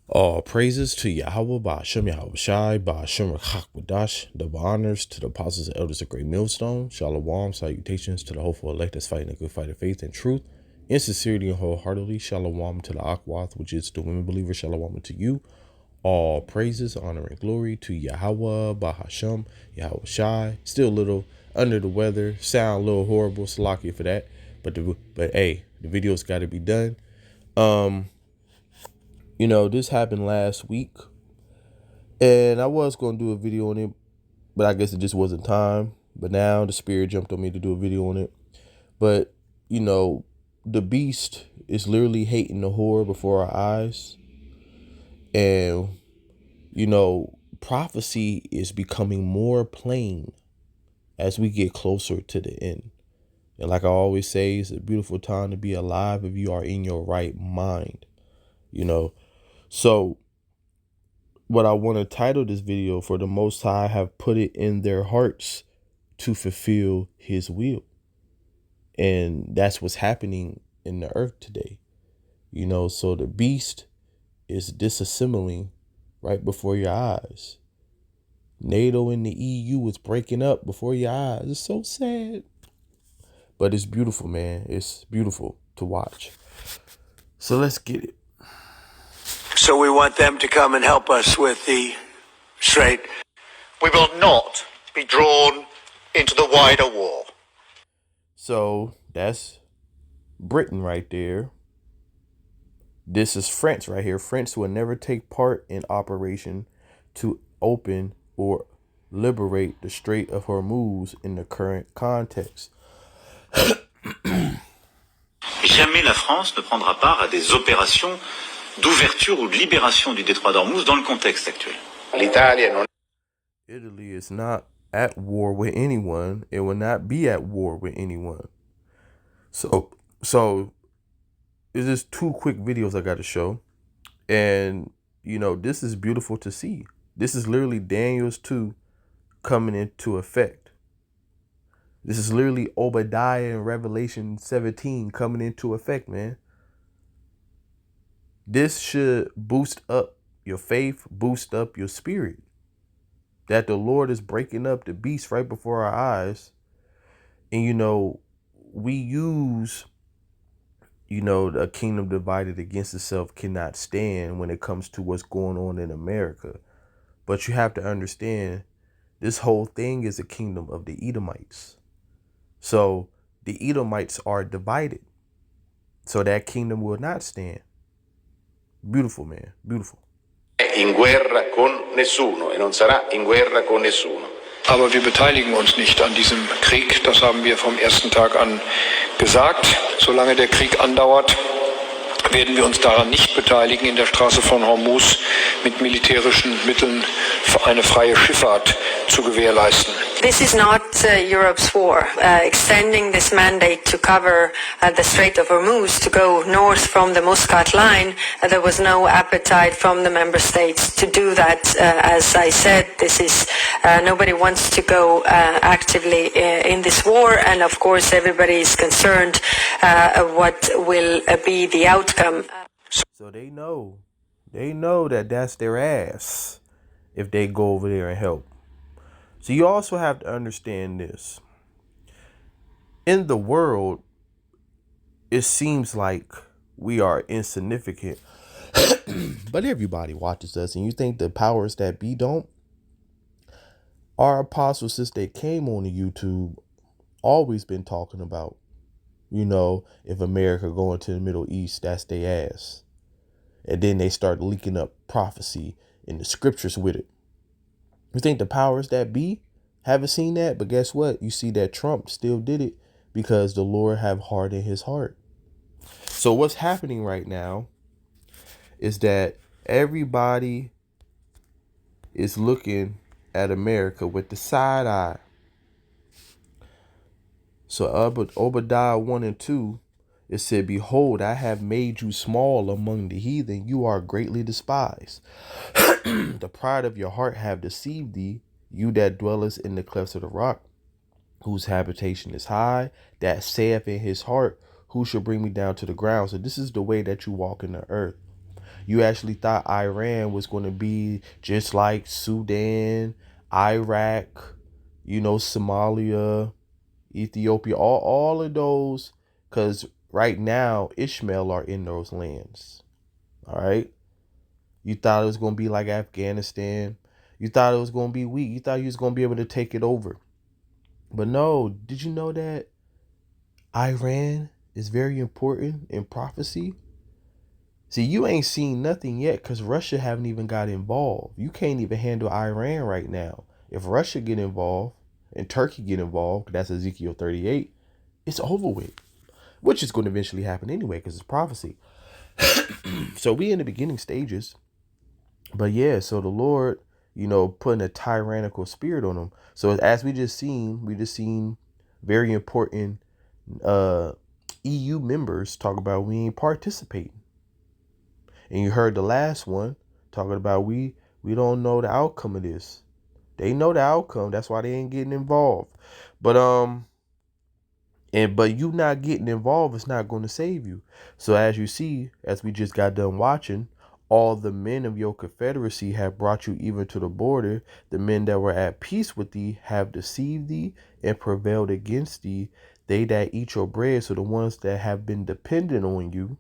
All praises to Yahweh, Ba'ashem Yahweh Shai, Ba'ashem Rachak double honors to the apostles and elders of Great Millstone. Shalom, salutations to the hopeful elect that's fighting a good fight of faith and truth, in sincerity and wholeheartedly. Shalom to the Akwath, which is the women believers. Shalom to you. All praises, honor, and glory to Yahweh, Ba'ashem Yahweh Shai. Still a little under the weather, sound a little horrible, Salakia for that. But hey, the video's got to be done. This happened last week, and I was going to do a video on it, but I guess it just wasn't time. But now the spirit jumped on me to do a video on it. But, the beast is literally hating the whore before our eyes. And, prophecy is becoming more plain as we get closer to the end. And like I always say, it's a beautiful time to be alive if you are in your right mind, So what I want to title this video, for the Most High have put it in their hearts to fulfill his will. And that's what's happening in the earth today. So the beast is disassembling right before your eyes. NATO and the EU is breaking up before your eyes. It's so sad. But it's beautiful, man. It's beautiful to watch. So let's get it. So we want them to come and help us with the strait. We will not be drawn into the wider war. So that's Britain right there. This is France right here. France will never take part in operation to open or liberate the Strait of Hormuz in the current context. Jamais la France ne prendra part à des opérations d'ouverture ou de libération du détroit d'Ormuz dans le contexte actuel. Italy is not at war with anyone. It will not be at war with anyone. So it's just two quick videos I got to show. And, this is beautiful to see. This is literally Daniel's 2 coming into effect. This is literally Obadiah and Revelation 17 coming into effect, man. This should boost up your faith, boost up your spirit. That the Lord is breaking up the beast right before our eyes. And, we use, a kingdom divided against itself cannot stand when it comes to what's going on in America. But you have to understand, this whole thing is a kingdom of the Edomites. So the Edomites are divided. So that kingdom will not stand. Beautiful, man. Beautiful. In guerra con nessuno e non sarà in guerra con nessuno. Aber wir beteiligen uns nicht an diesem Krieg. Das haben wir vom ersten Tag an gesagt. Solange der Krieg andauert, werden wir uns daran nicht beteiligen, in der Straße von Hormuz mit militärischen Mitteln eine freie Schifffahrt zu gewährleisten. This is not Europe's war. Extending this mandate to cover the Strait of Hormuz to go north from the Muscat line, there was no appetite from the member states to do that. As I said, this is nobody wants to go actively in this war, and of course everybody is concerned what will be the outcome. So they know that that's their ass if they go over there and help. So you also have to understand this. In the world, it seems like we are insignificant, but everybody watches us, and you think the powers that be don't? Our apostles, since they came on the YouTube, always been talking about, if America go into the Middle East, that's their ass. And then they start leaking up prophecy in the scriptures with it. You think the powers that be haven't seen that? But guess what? You see that Trump still did it because the Lord have hardened his heart. So what's happening right now is that everybody is looking at America with the side eye. So Obadiah 1 and 2, it said, "Behold, I have made you small among the heathen. You are greatly despised. The pride of your heart have deceived thee, you that dwellest in the clefts of the rock, whose habitation is high, that saith in his heart, who shall bring me down to the ground?" So this is the way that you walk in the earth. You actually thought Iran was going to be just like Sudan, Iraq, Somalia, Ethiopia, all of those, because right now Ishmael are in those lands. All right. You thought it was going to be like Afghanistan. You thought it was going to be weak. You thought you was going to be able to take it over. But no, did you know that Iran is very important in prophecy? See, you ain't seen nothing yet because Russia haven't even got involved. You can't even handle Iran right now. If Russia get involved and Turkey get involved, that's Ezekiel 38, it's over with. Which is going to eventually happen anyway because it's prophecy. So we in the beginning stages. But yeah, so the Lord, putting a tyrannical spirit on them. So as we just seen very important EU members talk about we ain't participating. And you heard the last one talking about we don't know the outcome of this. They know the outcome. That's why they ain't getting involved. But but you not getting involved is not going to save you. So as you see, as we just got done watching, all the men of your confederacy have brought you even to the border. The men that were at peace with thee have deceived thee and prevailed against thee. They that eat your bread, so the ones that have been dependent on you,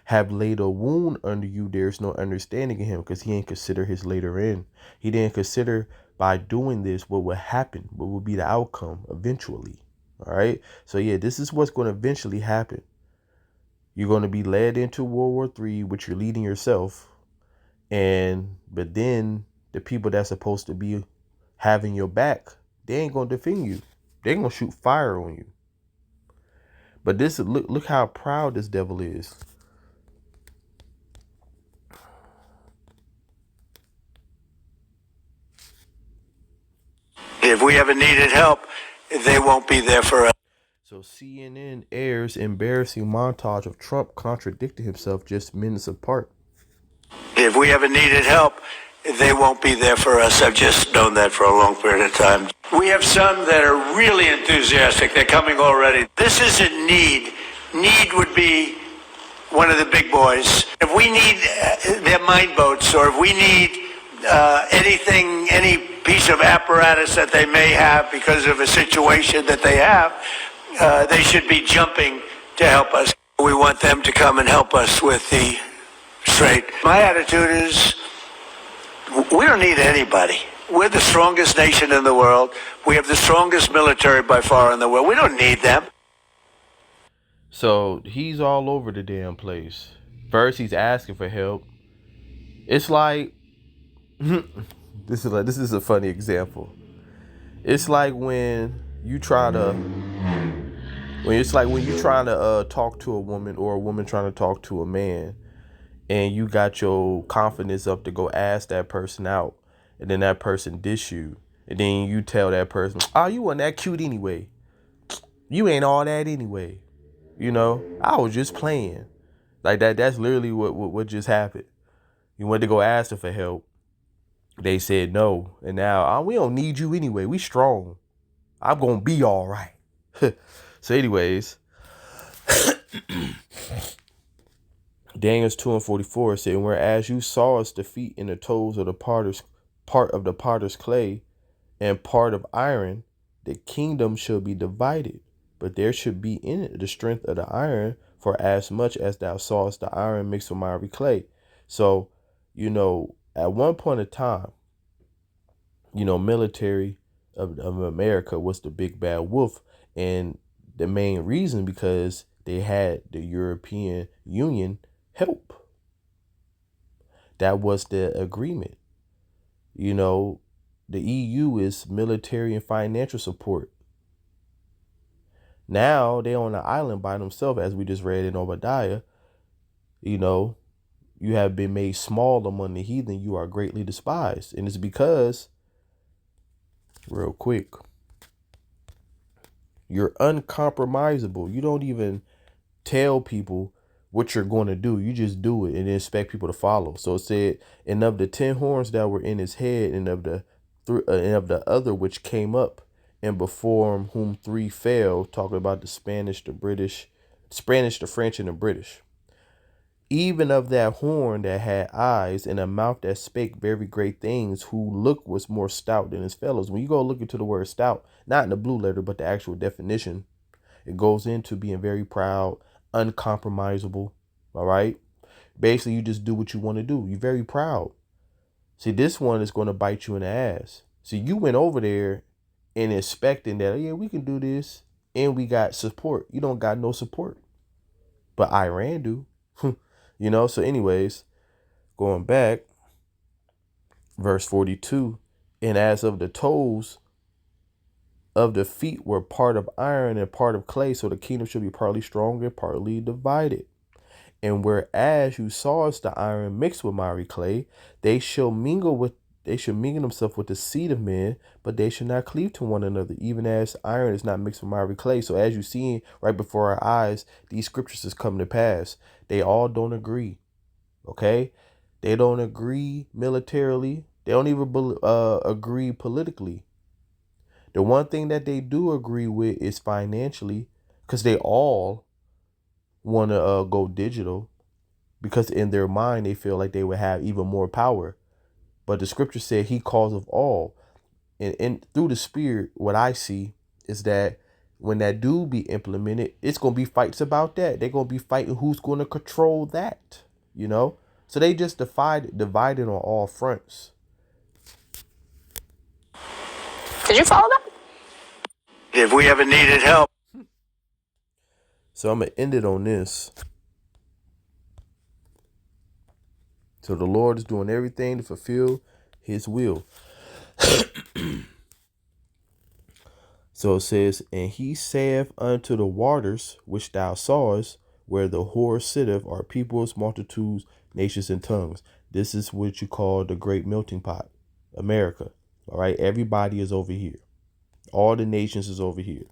have laid a wound under you. There's no understanding in him because he ain't consider his later end. He didn't consider by doing this what would happen, what would be the outcome eventually. All right. So yeah, this is what's going to eventually happen. You're going to be led into World War III, which you're leading yourself. But then the people that's supposed to be having your back, they ain't going to defend you. They're going to shoot fire on you. But look how proud this devil is. If we ever needed help, they won't be there for us. So CNN airs embarrassing montage of Trump contradicting himself just minutes apart. If we ever needed help, they won't be there for us. I've just known that for a long period of time. We have some that are really enthusiastic. They're coming already. This isn't need. Need would be one of the big boys. If we need their mine boats, or if we need anything, any piece of apparatus that they may have because of a situation that they have, they should be jumping to help us. We want them to come and help us with the strait. My attitude is we don't need anybody. We're the strongest nation in the world. We have the strongest military by far in the world. We don't need them. So he's all over the damn place. First, he's asking for help. It's like this is a funny example. It's like when you try to talk to a woman, or a woman trying to talk to a man, and you got your confidence up to go ask that person out, and then that person dish you, and then you tell that person, "Oh, you weren't that cute anyway. You ain't all that anyway. I was just playing." Like that. That's literally what just happened. You went to go ask them for help. They said no, and now we don't need you anyway. We strong. I'm gonna be all right. So, anyways, Daniel 2:44 said, "Whereas you saw us the feet and the toes of the part of the potter's clay, and part of iron, the kingdom shall be divided, but there should be in it the strength of the iron, for as much as thou sawest the iron mixed with miry clay." So, at one point in time, military of America was the big bad wolf. And the main reason because they had the European Union help. That was the agreement. The EU is military and financial support. Now they're on an island by themselves, as we just read in Obadiah. You have been made small among the heathen, you are greatly despised. And it's because, real quick, you're uncompromisable. You don't even tell people what you're going to do. You just do it and expect people to follow. So it said, "And of the 10 horns that were in his head, and of the other which came up, and before whom 3 fell," talking about the Spanish, the British, the French, and the British. even of that horn that had eyes and a mouth that spake very great things, who look was more stout than his fellows. When you go look into the word stout, not in the blue letter, but the actual definition, it goes into being very proud, uncompromisable. All right. Basically, you just do what you want to do. You're very proud. See, this one is going to bite you in the ass. See, you went over there and expecting that, oh, yeah, we can do this. And we got support. You don't got no support. But Iran do. So anyways, going back, verse 42, and as of the toes of the feet were part of iron and part of clay, so the kingdom should be partly strong and partly divided. And whereas you sawest the iron mixed with miry clay, they shall mingle themselves with the seed of men, but they shall not cleave to one another, even as iron is not mixed with miry clay. So as you see right before our eyes, these scriptures is coming to pass. They all don't agree. Okay? They don't agree militarily. They don't even agree politically. The one thing that they do agree with is financially, because they all want to go digital, because in their mind they feel like they would have even more power. But the scripture said he calls of all. And through the spirit, what I see is that when that do be implemented, it's going to be fights about that. They're going to be fighting who's going to control that, So they just divided on all fronts. Did you follow that? If we ever needed help. So I'm going to end it on this. So the Lord is doing everything to fulfill his will. So it says, and he saith unto the waters which thou sawest, where the whore sitteth, are peoples, multitudes, nations, and tongues. This is what you call the great melting pot, America. All right, everybody is over here. All the nations is over here.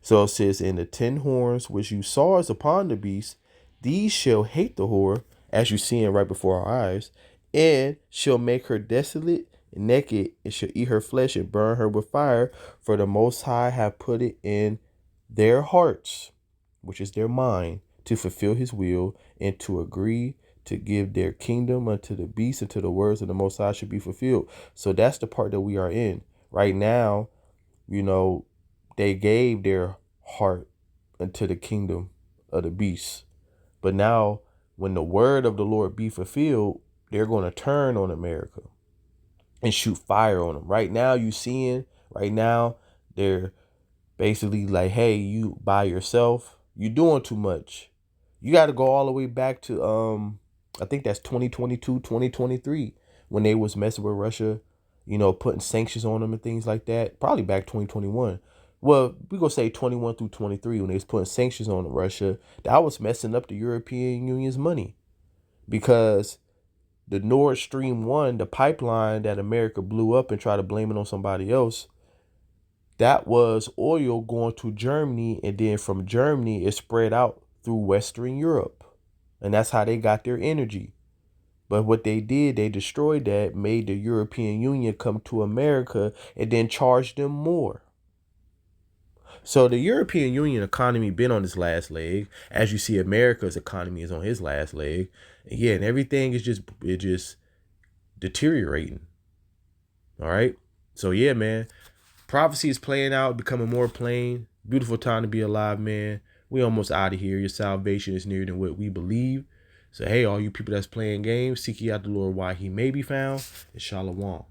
So it says, in the 10 horns which you saw is upon the beast, these shall hate the whore, as you see right before our eyes, and shall make her desolate and naked, and shall eat her flesh and burn her with fire. For the Most High have put it in their hearts, which is their mind, to fulfill his will, and to agree to give their kingdom unto the beast, until the words of the Most High should be fulfilled. So that's the part that we are in right now. They gave their heart unto the kingdom of the beast. But now, when the word of the Lord be fulfilled, they're going to turn on America and shoot fire on them. Right now, they're basically like, hey, you by yourself, you're doing too much. You got to go all the way back to, I think that's 2022, 2023, when they was messing with Russia, putting sanctions on them and things like that. Probably back 2021. Well, we gonna say 21 through 23, when they was putting sanctions on Russia. That was messing up the European Union's money, because the Nord Stream 1, the pipeline that America blew up and tried to blame it on somebody else, that was oil going to Germany, and then from Germany it spread out through Western Europe. And that's how they got their energy. But what they did, they destroyed that, made the European Union come to America, and then charged them more. So the European Union economy been on its last leg. As you see, America's economy is on his last leg. And everything is just deteriorating. All right. So yeah, man. Prophecy is playing out, becoming more plain. Beautiful time to be alive, man. We almost out of here. Your salvation is nearer than what we believe. So hey, all you people that's playing games, seek ye out the Lord while he may be found. And shalom.